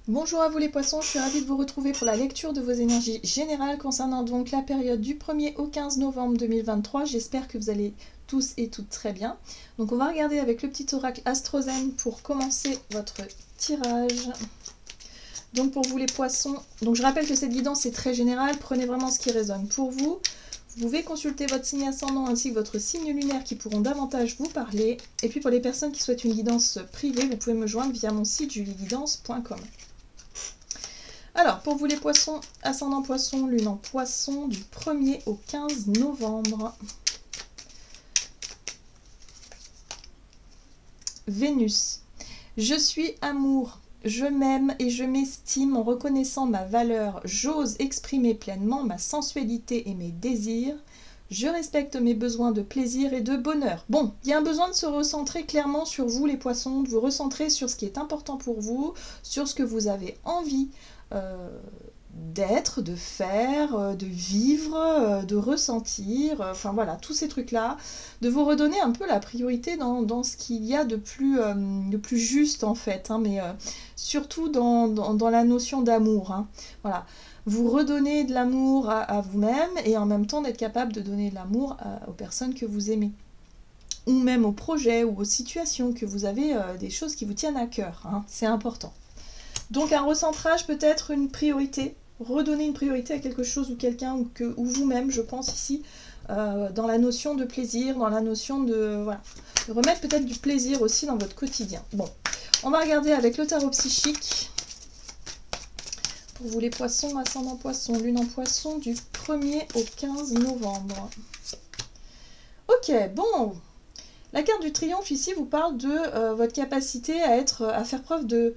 Bonjour à vous les poissons, je suis ravie de vous retrouver pour la lecture de vos énergies générales concernant donc la période du 1er au 15 novembre 2023. J'espère que vous allez tous et toutes très bien. Donc on va regarder avec le petit oracle AstroZen pour commencer votre tirage. Donc pour vous les poissons, donc je rappelle que cette guidance est très générale, prenez vraiment ce qui résonne pour vous. Vous pouvez consulter votre signe ascendant ainsi que votre signe lunaire qui pourront davantage vous parler. Et puis pour les personnes qui souhaitent une guidance privée, vous pouvez me joindre via mon site julieguidance.com. Alors, pour vous les poissons, ascendant poisson, lune en poisson, du 1er au 15 novembre. Vénus. Je suis amour. Je m'aime et je m'estime en reconnaissant ma valeur. J'ose exprimer pleinement ma sensualité et mes désirs. Je respecte mes besoins de plaisir et de bonheur. Bon, il y a un besoin de se recentrer clairement sur vous les poissons, de vous recentrer sur ce qui est important pour vous, sur ce que vous avez envie d'être, de faire, de vivre, de ressentir, enfin voilà, tous ces trucs-là, de vous redonner un peu la priorité dans ce qu'il y a de plus juste en fait, hein, mais surtout dans la notion d'amour, hein, voilà. Vous redonnez de l'amour à vous-même et en même temps d'être capable de donner de l'amour aux personnes que vous aimez. Ou même aux projets ou aux situations que vous avez, des choses qui vous tiennent à cœur, hein, c'est important. Donc un recentrage peut être une priorité, redonner une priorité à quelque chose ou quelqu'un ou vous-même, je pense ici, dans la notion de plaisir, dans la notion de, voilà, de remettre peut-être du plaisir aussi dans votre quotidien. Bon, on va regarder avec le tarot psychique. Pour vous les poissons, ascendant poisson, lune en poisson, du 1er au 15 novembre. Ok, bon, la carte du triomphe ici vous parle de votre capacité à faire preuve de...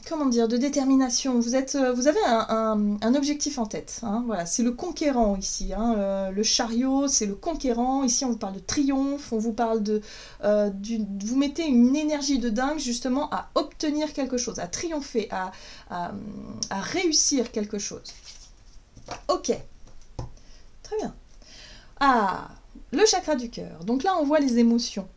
comment dire, de détermination. Vous avez un objectif en tête, hein, voilà, c'est le conquérant ici, hein, le chariot c'est le conquérant, ici on vous parle de triomphe, on vous parle de, vous mettez une énergie de dingue justement à obtenir quelque chose, à triompher, à réussir quelque chose. Ok, très bien. Ah, le chakra du cœur. Donc là, on voit les émotions.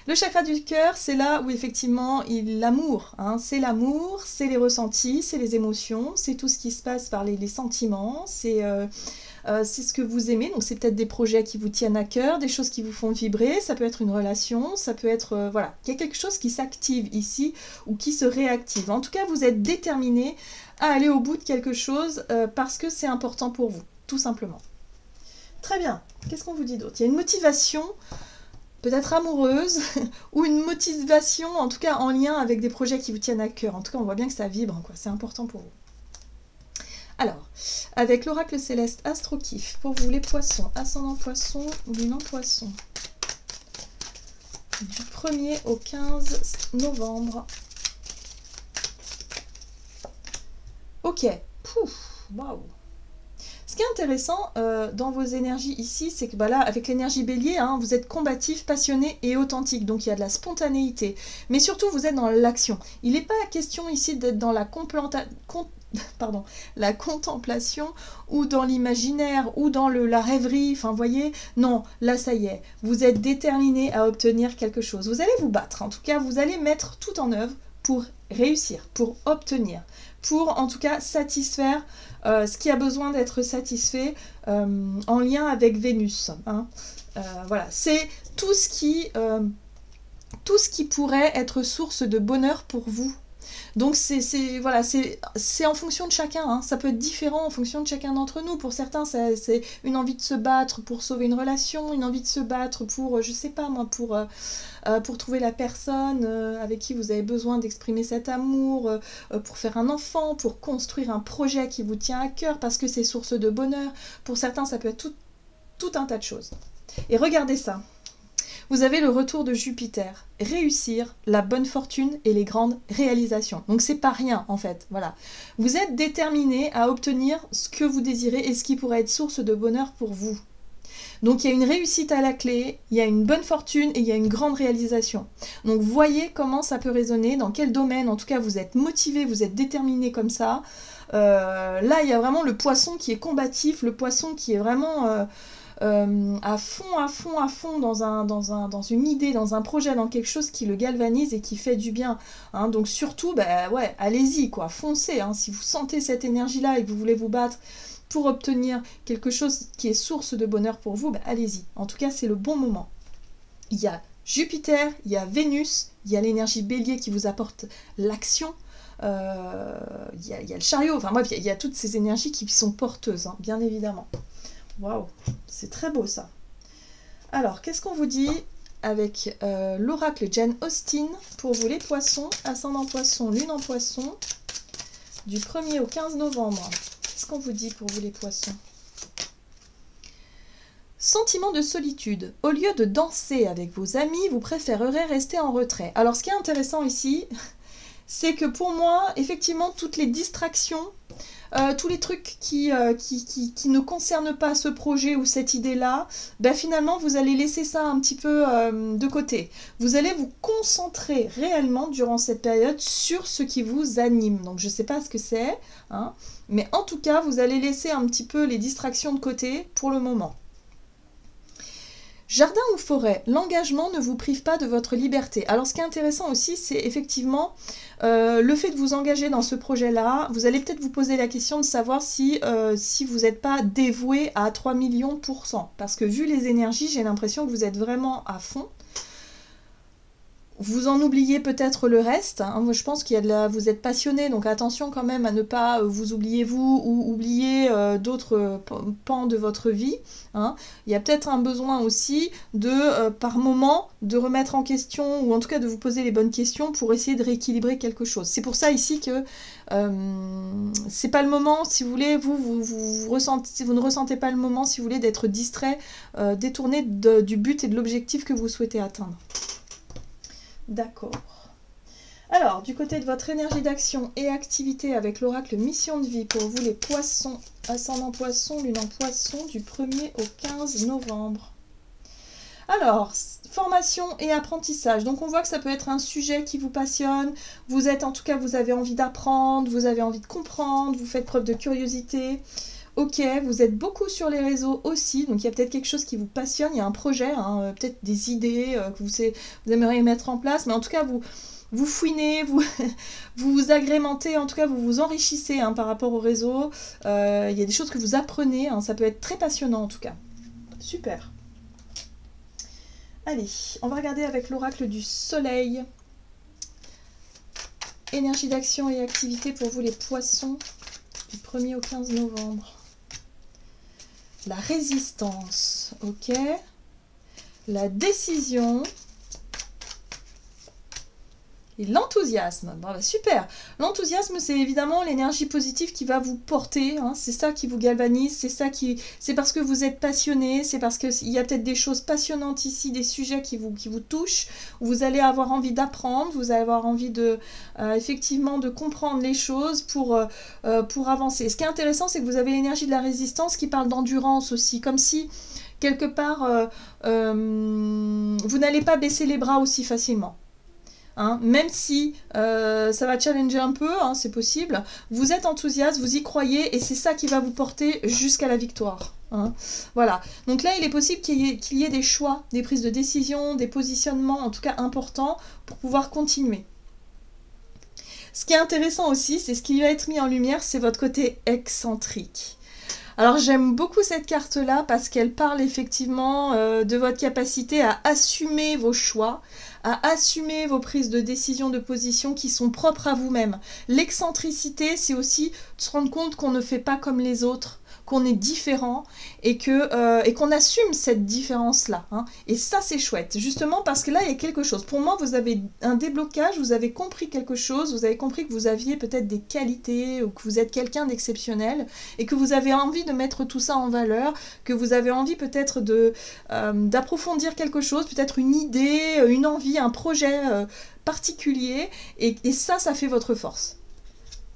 Le chakra du cœur, c'est là où effectivement, l'amour, hein, c'est l'amour, c'est les ressentis, c'est les émotions, c'est tout ce qui se passe par les sentiments, c'est ce que vous aimez. Donc c'est peut-être des projets qui vous tiennent à cœur, des choses qui vous font vibrer, ça peut être une relation, ça peut être, voilà, il y a quelque chose qui s'active ici ou qui se réactive. En tout cas, vous êtes déterminé à aller au bout de quelque chose parce que c'est important pour vous, tout simplement. Très bien. Qu'est-ce qu'on vous dit d'autre? Il y a une motivation, peut-être amoureuse, ou une motivation, en tout cas en lien avec des projets qui vous tiennent à cœur. En tout cas, on voit bien que ça vibre, quoi. C'est important pour vous. Alors, avec l'oracle céleste Astro-Kiff, pour vous les poissons, ascendant poisson, lune en poisson, du 1er au 15 novembre. Ok. Pouf, waouh. Ce qui est intéressant dans vos énergies ici, c'est que bah là, avec l'énergie bélier, hein, vous êtes combatif, passionné et authentique. Donc il y a de la spontanéité. Mais surtout, vous êtes dans l'action. Il n'est pas question ici d'être dans la contemplation ou dans l'imaginaire ou dans la rêverie. Enfin, vous voyez, non, là, ça y est. Vous êtes déterminé à obtenir quelque chose. Vous allez vous battre. En tout cas, vous allez mettre tout en œuvre pour réussir, pour obtenir, pour en tout cas satisfaire ce qui a besoin d'être satisfait en lien avec Vénus. Hein. Voilà, c'est tout ce qui pourrait être source de bonheur pour vous. Donc voilà, c'est en fonction de chacun, hein. Ça peut être différent en fonction de chacun d'entre nous. Pour certains, c'est une envie de se battre pour sauver une relation, une envie de se battre pour, je sais pas moi, pour trouver la personne avec qui vous avez besoin d'exprimer cet amour, pour faire un enfant, pour construire un projet qui vous tient à cœur parce que c'est source de bonheur. Pour certains, ça peut être tout un tas de choses. Et regardez ça. Vous avez le retour de Jupiter, réussir, la bonne fortune et les grandes réalisations. Donc c'est pas rien en fait, voilà. Vous êtes déterminé à obtenir ce que vous désirez et ce qui pourrait être source de bonheur pour vous. Donc il y a une réussite à la clé, il y a une bonne fortune et il y a une grande réalisation. Donc voyez comment ça peut résonner, dans quel domaine, en tout cas vous êtes motivé, vous êtes déterminé comme ça. Là il y a vraiment le poisson qui est combatif, le poisson qui est vraiment... à fond dans une idée, dans un projet, dans quelque chose qui le galvanise et qui fait du bien. Hein. Donc surtout, bah, ouais, allez-y, quoi, foncez. Hein. Si vous sentez cette énergie-là et que vous voulez vous battre pour obtenir quelque chose qui est source de bonheur pour vous, bah, allez-y. En tout cas, c'est le bon moment. Il y a Jupiter, il y a Vénus, il y a l'énergie Bélier qui vous apporte l'action. Il y a le chariot, enfin bref, il y a toutes ces énergies qui sont porteuses, hein, bien évidemment. Waouh, c'est très beau ça. Alors, qu'est-ce qu'on vous dit avec l'oracle Jane Austen pour vous les poissons, ascendant poisson, lune en poisson, du 1er au 15 novembre. Qu'est-ce qu'on vous dit pour vous les poissons? Sentiment de solitude. Au lieu de danser avec vos amis, vous préférerez rester en retrait. Alors, ce qui est intéressant ici, c'est que pour moi, effectivement, toutes les distractions, tous les trucs qui ne concernent pas ce projet ou cette idée-là, ben finalement, vous allez laisser ça un petit peu de côté. Vous allez vous concentrer réellement durant cette période sur ce qui vous anime. Donc, je ne sais pas ce que c'est, hein, mais en tout cas, vous allez laisser un petit peu les distractions de côté pour le moment. Jardin ou forêt, l'engagement ne vous prive pas de votre liberté. Alors ce qui est intéressant aussi, c'est effectivement le fait de vous engager dans ce projet-là. Vous allez peut-être vous poser la question de savoir si vous n'êtes pas dévoué à 3 millions %. Parce que vu les énergies, j'ai l'impression que vous êtes vraiment à fond. Vous en oubliez peut-être le reste. Hein. Moi, je pense qu'il y a vous êtes passionné, donc attention quand même à ne pas vous oublier vous ou oublier d'autres pans de votre vie. Hein. Il y a peut-être un besoin aussi de, par moment, de remettre en question ou en tout cas de vous poser les bonnes questions pour essayer de rééquilibrer quelque chose. C'est pour ça ici que c'est pas le moment, si vous voulez, vous ne ressentez pas le moment, si vous voulez, d'être distrait, détourné du but et de l'objectif que vous souhaitez atteindre. D'accord. Alors, du côté de votre énergie d'action et activité avec l'oracle mission de vie pour vous les poissons, ascendant poisson, lune en poisson, du 1er au 15 novembre. Alors, formation et apprentissage. Donc, on voit que ça peut être un sujet qui vous passionne. Vous êtes, en tout cas, vous avez envie d'apprendre, vous avez envie de comprendre, vous faites preuve de curiosité. Ok, vous êtes beaucoup sur les réseaux aussi, donc il y a peut-être quelque chose qui vous passionne, il y a un projet, hein, peut-être des idées que vous aimeriez mettre en place, mais en tout cas vous fouinez, vous agrémentez, en tout cas vous vous enrichissez hein, par rapport au réseau, il y a des choses que vous apprenez, hein, ça peut être très passionnant en tout cas. Super. Allez, on va regarder avec l'oracle du soleil. Énergie d'action et activité pour vous les poissons, du 1er au 15 novembre. La résistance, ok. La décision. Et l'enthousiasme. Bon, bah, super. L'enthousiasme, c'est évidemment l'énergie positive qui va vous porter. Hein. C'est ça qui vous galvanise. C'est parce que vous êtes passionné. C'est parce qu'il y a peut-être des choses passionnantes ici, des sujets qui vous touchent. Où vous allez avoir envie d'apprendre. Vous allez avoir envie effectivement de comprendre les choses pour avancer. Ce qui est intéressant, c'est que vous avez l'énergie de la résistance qui parle d'endurance aussi. Comme si, quelque part, vous n'allez pas baisser les bras aussi facilement. Hein, même si ça va challenger un peu, hein, c'est possible, vous êtes enthousiaste, vous y croyez et c'est ça qui va vous porter jusqu'à la victoire. Hein. Voilà, donc là il est possible qu'il y ait des choix, des prises de décision, des positionnements en tout cas importants pour pouvoir continuer. Ce qui est intéressant aussi, c'est ce qui va être mis en lumière, c'est votre côté excentrique. Alors j'aime beaucoup cette carte-là parce qu'elle parle effectivement de votre capacité à assumer vos choix, à assumer vos prises de décision, de position qui sont propres à vous-même. L'excentricité, c'est aussi de se rendre compte qu'on ne fait pas comme les autres, qu'on est différent et qu'on assume cette différence-là. Hein. Et ça, c'est chouette, justement parce que là, il y a quelque chose. Pour moi, vous avez un déblocage, vous avez compris quelque chose, vous avez compris que vous aviez peut-être des qualités ou que vous êtes quelqu'un d'exceptionnel et que vous avez envie de mettre tout ça en valeur, que vous avez envie peut-être d'approfondir quelque chose, peut-être une idée, une envie, un projet particulier et ça fait votre force.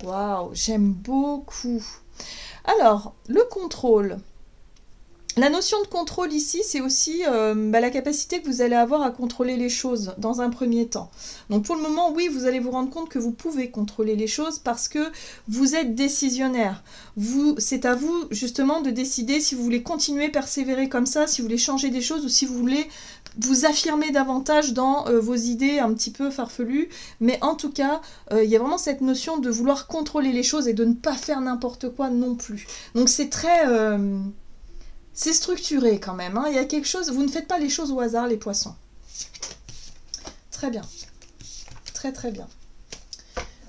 Waouh, j'aime beaucoup. Alors, le contrôle. La notion de contrôle ici, c'est aussi la capacité que vous allez avoir à contrôler les choses dans un premier temps. Donc pour le moment, oui, vous allez vous rendre compte que vous pouvez contrôler les choses parce que vous êtes décisionnaire. C'est à vous justement de décider si vous voulez continuer, persévérer comme ça, si vous voulez changer des choses ou si vous voulez vous affirmer davantage dans vos idées un petit peu farfelues. Mais en tout cas, il y a vraiment cette notion de vouloir contrôler les choses et de ne pas faire n'importe quoi non plus. Donc c'est très... c'est structuré quand même, hein. Il y a quelque chose... Vous ne faites pas les choses au hasard, les poissons. Très bien. Très très bien.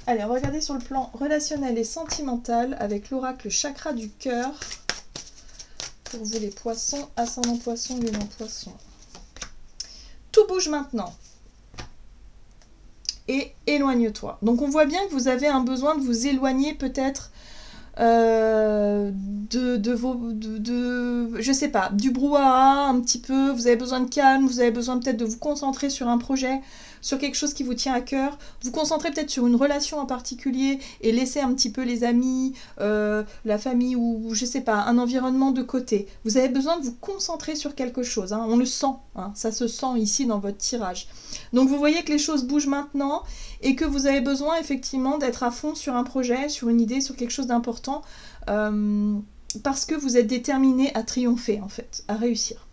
Allez, on va regarder sur le plan relationnel et sentimental avec l'oracle chakra du cœur. Pour vous les poissons, ascendant poisson, lune en poisson. Tout bouge maintenant. Et éloigne-toi. Donc on voit bien que vous avez un besoin de vous éloigner peut-être... je sais pas, du brouhaha un petit peu, vous avez besoin de calme, vous avez besoin peut-être de vous concentrer sur un projet, sur quelque chose qui vous tient à cœur, vous concentrez peut-être sur une relation en particulier et laisser un petit peu les amis, la famille ou je sais pas, un environnement de côté. Vous avez besoin de vous concentrer sur quelque chose, hein. On le sent, hein. Ça se sent ici dans votre tirage. Donc vous voyez que les choses bougent maintenant et que vous avez besoin effectivement d'être à fond sur un projet, sur une idée, sur quelque chose d'important parce que vous êtes déterminé à triompher en fait, à réussir.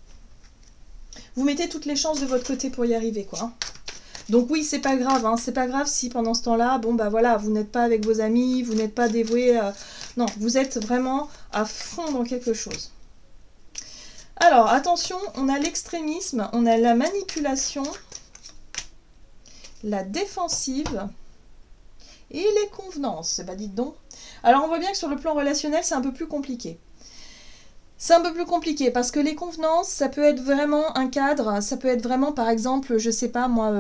Vous mettez toutes les chances de votre côté pour y arriver quoi. Donc oui, c'est pas grave, hein, c'est pas grave si pendant ce temps-là, bon bah voilà, vous n'êtes pas avec vos amis, vous n'êtes pas dévoué, non, vous êtes vraiment à fond dans quelque chose. Alors attention, on a l'extrémisme, on a la manipulation, la défensive et les convenances. Bah dites donc. Alors on voit bien que sur le plan relationnel, c'est un peu plus compliqué. C'est un peu plus compliqué parce que les convenances, ça peut être vraiment un cadre, ça peut être vraiment par exemple, je sais pas moi,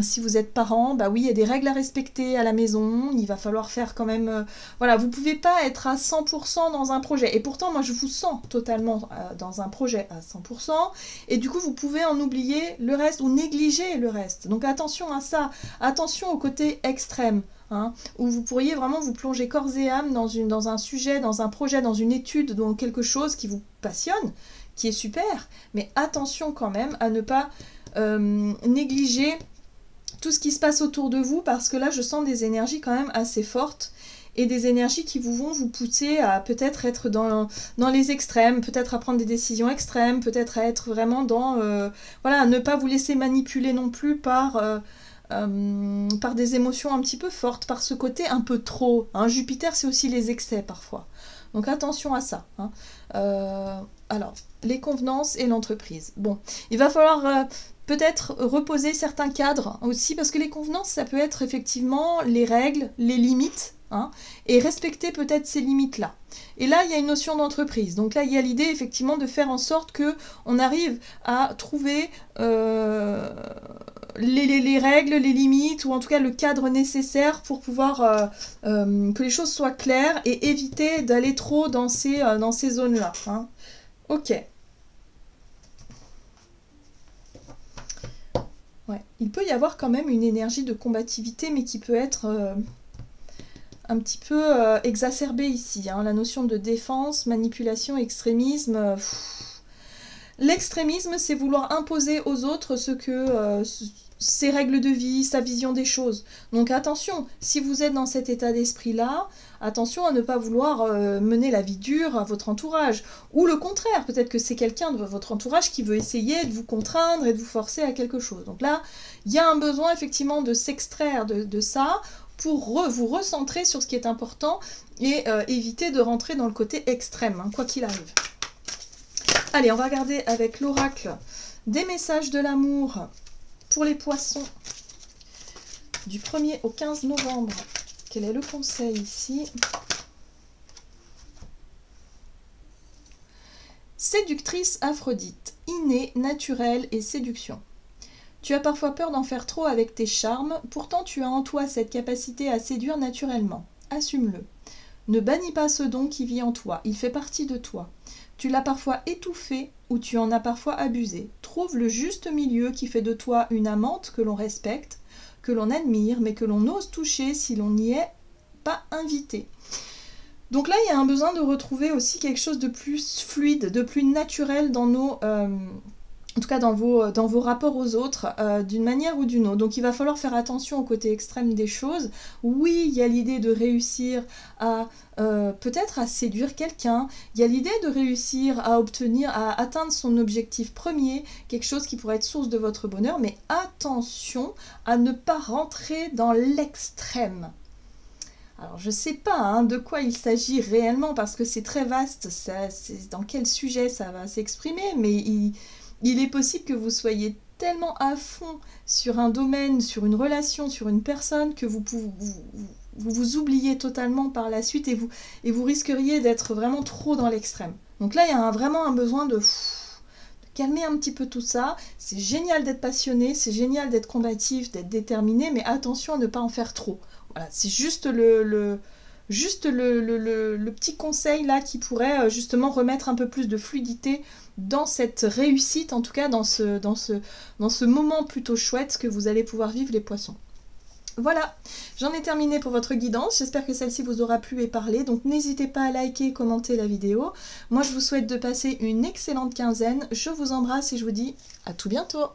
si vous êtes parent, bah oui, il y a des règles à respecter à la maison, il va falloir faire quand même, voilà, vous pouvez pas être à 100% dans un projet. Et pourtant, moi je vous sens totalement dans un projet à 100% et du coup vous pouvez en oublier le reste ou négliger le reste. Donc attention à ça, attention au côté extrême. Hein, où vous pourriez vraiment vous plonger corps et âme dans un sujet, dans un projet, dans une étude, dans quelque chose qui vous passionne, qui est super, mais attention quand même à ne pas négliger tout ce qui se passe autour de vous, parce que là je sens des énergies quand même assez fortes, et des énergies qui vont vous pousser à peut-être être dans les extrêmes, peut-être à prendre des décisions extrêmes, peut-être à être vraiment dans... voilà, à ne pas vous laisser manipuler non plus par des émotions un petit peu fortes, par ce côté un peu trop. Hein. Jupiter, c'est aussi les excès parfois. Donc attention à ça. Hein. Alors, les convenances et l'entreprise. Bon, il va falloir peut-être reposer certains cadres aussi, parce que les convenances, ça peut être effectivement les règles, les limites, hein, et respecter peut-être ces limites-là. Et là, il y a une notion d'entreprise. Donc là, il y a l'idée effectivement de faire en sorte qu'on arrive à trouver les règles, les limites, ou en tout cas le cadre nécessaire pour pouvoir que les choses soient claires et éviter d'aller trop dans ces zones-là. Hein. Ok. Ouais. Il peut y avoir quand même une énergie de combativité, mais qui peut être un petit peu exacerbée ici. Hein. La notion de défense, manipulation, extrémisme... L'extrémisme, c'est vouloir imposer aux autres ses règles de vie, sa vision des choses. Donc attention, si vous êtes dans cet état d'esprit-là, attention à ne pas vouloir mener la vie dure à votre entourage. Ou le contraire, peut-être que c'est quelqu'un de votre entourage qui veut essayer de vous contraindre et de vous forcer à quelque chose. Donc là, il y a un besoin effectivement de s'extraire de ça pour vous recentrer sur ce qui est important et éviter de rentrer dans le côté extrême, hein, quoi qu'il arrive. Allez, on va regarder avec l'oracle des messages de l'amour pour les poissons du 1er au 15 novembre. Quel est le conseil ici? Séductrice Aphrodite, innée, naturelle et séduction. Tu as parfois peur d'en faire trop avec tes charmes, pourtant tu as en toi cette capacité à séduire naturellement. Assume-le. Ne bannis pas ce don qui vit en toi, il fait partie de toi. Tu l'as parfois étouffé ou tu en as parfois abusé. Trouve le juste milieu qui fait de toi une amante que l'on respecte, que l'on admire, mais que l'on ose toucher si l'on n'y est pas invité. Donc là, il y a un besoin de retrouver aussi quelque chose de plus fluide, de plus naturel dans nos... en tout cas dans vos rapports aux autres, d'une manière ou d'une autre. Donc il va falloir faire attention au côté extrême des choses. Oui, il y a l'idée de réussir à peut-être à séduire quelqu'un. Il y a l'idée de réussir à obtenir, à atteindre son objectif premier, quelque chose qui pourrait être source de votre bonheur. Mais attention à ne pas rentrer dans l'extrême. Alors je ne sais pas hein, de quoi il s'agit réellement parce que c'est très vaste, c'est dans quel sujet ça va s'exprimer, mais il est possible que vous soyez tellement à fond sur un domaine, sur une relation, sur une personne que vous oubliez totalement par la suite et vous risqueriez d'être vraiment trop dans l'extrême. Donc là il y a vraiment un besoin de calmer un petit peu tout ça. C'est génial d'être passionné, c'est génial d'être combatif, d'être déterminé, mais attention à ne pas en faire trop. Voilà, c'est juste le petit conseil là qui pourrait justement remettre un peu plus de fluidité dans cette réussite, en tout cas dans ce moment plutôt chouette que vous allez pouvoir vivre les poissons. Voilà, j'en ai terminé pour votre guidance, j'espère que celle-ci vous aura plu et parlé, donc n'hésitez pas à liker et commenter la vidéo. Moi je vous souhaite de passer une excellente quinzaine, je vous embrasse et je vous dis à tout bientôt.